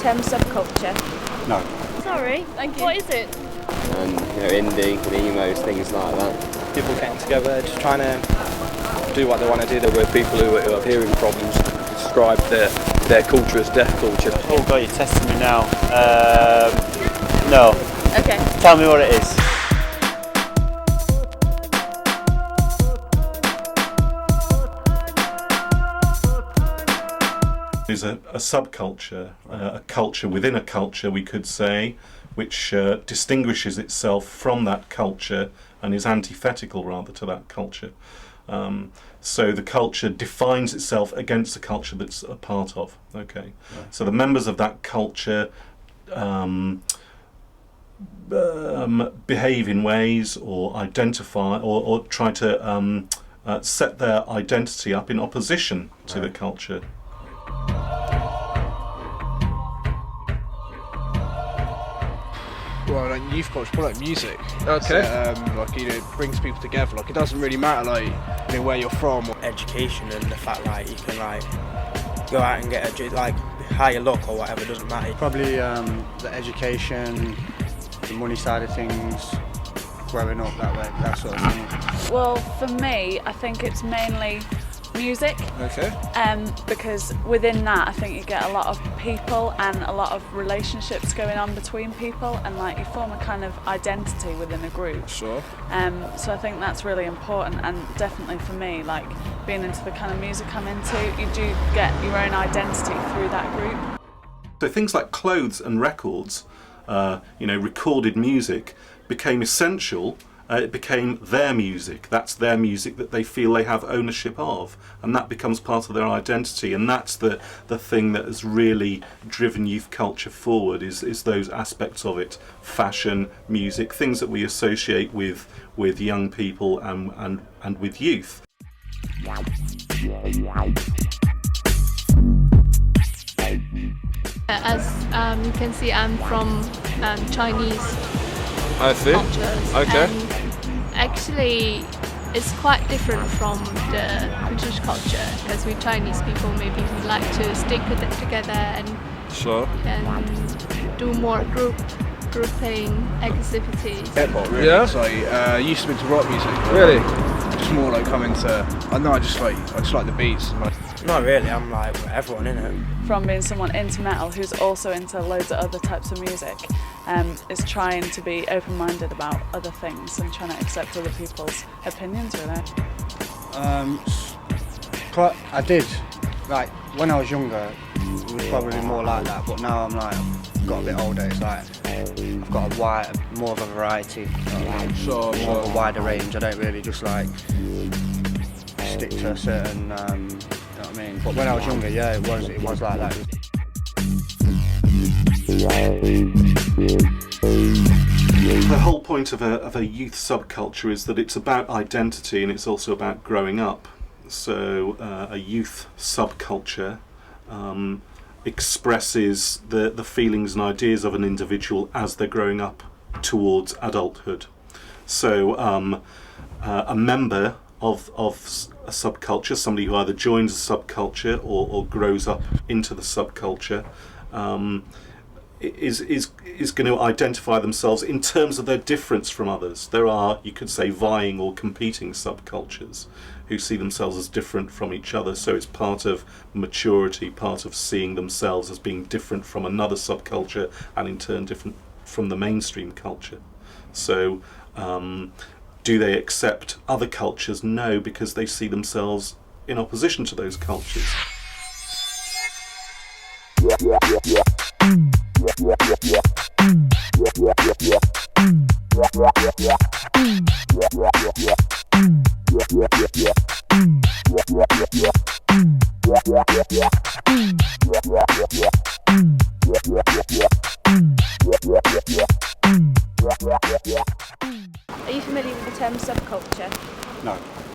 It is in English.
term subculture? No. Sorry, thank you. What is it? Indie and emos, things like that. People getting together, just trying to do what they want to do. There were people who have hearing problems describe their culture as deaf culture. Oh God, you're testing me now. No. Okay. Tell me what it is. Is a subculture, a culture within a culture, we could say, which distinguishes itself from that culture and is antithetical rather to that culture. So the culture defines itself against the culture that's a part of. Okay, so the members of that culture behave in ways or identify or try to set their identity up in opposition to the culture. Well, like youth culture, probably like music. Okay. So, it brings people together. Like, it doesn't really matter, where you're from. Education and the fact, you can, go out and get how you look or whatever, doesn't matter. Probably the education, the money side of things, growing up that way, that sort of thing. Well, for me, I think it's mainly music. Okay. Because within that, I think you get a lot of people and a lot of relationships going on between people, and you form a kind of identity within a group. Sure. So I think that's really important, and definitely for me, being into the kind of music I'm into, you do get your own identity through that group. So things like clothes and records, recorded music, became essential. It became their music. That's their music that they feel they have ownership of, and that becomes part of their identity. And that's the thing that has really driven youth culture forward, is those aspects of it: fashion, music, things that we associate with young people and with youth. As you can see, I'm from Chinese I see. cultures. Okay. And actually, it's quite different from the British culture, because we Chinese people maybe we like to stick with it together and do more grouping activities. Hip-hop, really. Yeah? So, I used to be into rock music. Really? Just more coming to. I just like the beats. Not really, I'm everyone, innit? From being someone into metal who's also into loads of other types of music, is trying to be open-minded about other things and trying to accept other people's opinions, really. I did, when I was younger, it was probably more like that, but now I've got a bit older, it's I've got more of a variety, Sure. more of a wider range. I don't really just stick to a certain, you know what I mean? But when I was younger, yeah, it was like that. The whole point of a youth subculture is that it's about identity, and it's also about growing up. So a youth subculture expresses the feelings and ideas of an individual as they're growing up towards adulthood. So a member of a subculture, somebody who either joins a subculture or grows up into the subculture, is going to identify themselves in terms of their difference from others. There are, you could say, vying or competing subcultures who see themselves as different from each other. So it's part of maturity, part of seeing themselves as being different from another subculture, and in turn different from the mainstream culture. So do they accept other cultures? No, because they see themselves in opposition to those cultures. Are you familiar with the term subculture? No.